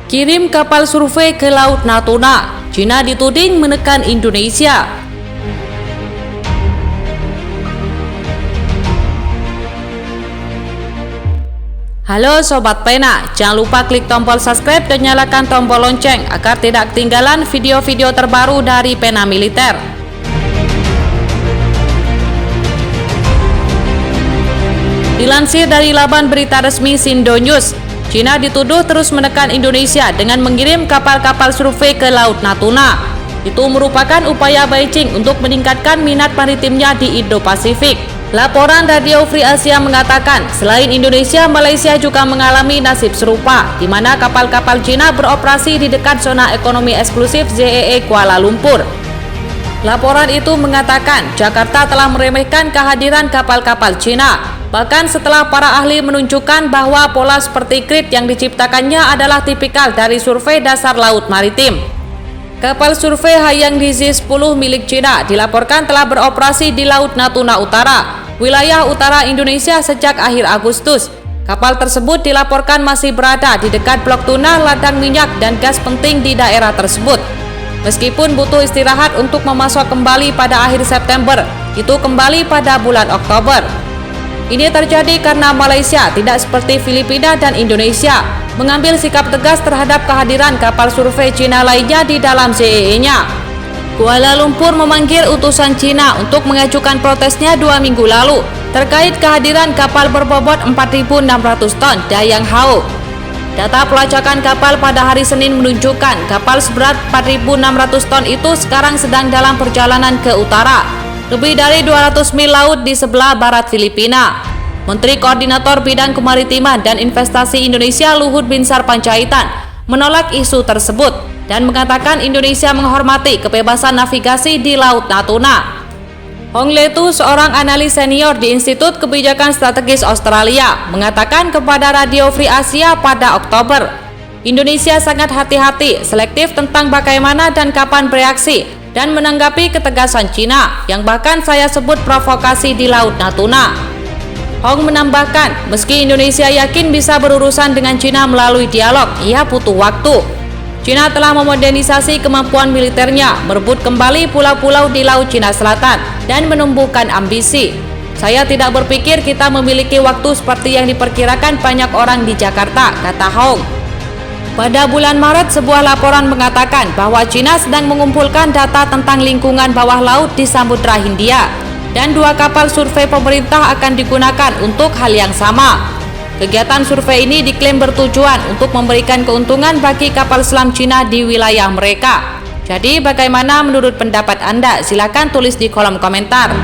Kirim kapal survei ke Laut Natuna, Cina dituding menekan Indonesia. Halo Sobat Pena, jangan lupa klik tombol subscribe dan nyalakan tombol lonceng agar tidak ketinggalan video-video terbaru dari Pena Militer. Dilansir dari laman berita resmi Sindo News, Cina dituduh terus menekan Indonesia dengan mengirim kapal-kapal survei ke Laut Natuna. Itu merupakan upaya Beijing untuk meningkatkan minat maritimnya di Indo-Pasifik. Laporan Radio Free Asia mengatakan, selain Indonesia, Malaysia juga mengalami nasib serupa, di mana kapal-kapal Cina beroperasi di dekat zona ekonomi eksklusif ZEE Kuala Lumpur. Laporan itu mengatakan, Jakarta telah meremehkan kehadiran kapal-kapal Cina. Bahkan setelah para ahli menunjukkan bahwa pola seperti grid yang diciptakannya adalah tipikal dari survei dasar laut maritim. Kapal survei Haiyang DZ-10 milik Cina dilaporkan telah beroperasi di Laut Natuna Utara, wilayah utara Indonesia sejak akhir Agustus. Kapal tersebut dilaporkan masih berada di dekat blok tuna, ladang minyak, dan gas penting di daerah tersebut. Meskipun butuh istirahat untuk memasok kembali pada akhir September, itu kembali pada bulan Oktober. Ini terjadi karena Malaysia tidak seperti Filipina dan Indonesia mengambil sikap tegas terhadap kehadiran kapal survei Cina lainnya di dalam ZEE-nya. Kuala Lumpur memanggil utusan Cina untuk mengajukan protesnya 2 minggu lalu terkait kehadiran kapal berbobot 4.600 ton Dayang Hao. Data pelacakan kapal pada hari Senin menunjukkan kapal seberat 4.600 ton itu sekarang sedang dalam perjalanan ke utara, lebih dari 200 mil laut di sebelah barat Filipina. Menteri Koordinator Bidang Kemaritiman dan Investasi Indonesia Luhut Binsar Panjaitan menolak isu tersebut dan mengatakan Indonesia menghormati kebebasan navigasi di Laut Natuna. Hong Letu, seorang analis senior di Institut Kebijakan Strategis Australia, mengatakan kepada Radio Free Asia pada Oktober, Indonesia sangat hati-hati, selektif tentang bagaimana dan kapan bereaksi dan menanggapi ketegasan Cina yang bahkan saya sebut provokasi di Laut Natuna. Hong menambahkan, meski Indonesia yakin bisa berurusan dengan Cina melalui dialog, ia butuh waktu. Cina telah memodernisasi kemampuan militernya, merebut kembali pulau-pulau di Laut Cina Selatan, dan menumbuhkan ambisi. Saya tidak berpikir kita memiliki waktu seperti yang diperkirakan banyak orang di Jakarta, kata Hong. Pada bulan Maret, sebuah laporan mengatakan bahwa Cina sedang mengumpulkan data tentang lingkungan bawah laut di Samudra Hindia, dan 2 kapal survei pemerintah akan digunakan untuk hal yang sama. Kegiatan survei ini diklaim bertujuan untuk memberikan keuntungan bagi kapal selam Cina di wilayah mereka. Jadi bagaimana menurut pendapat Anda? Silakan tulis di kolom komentar.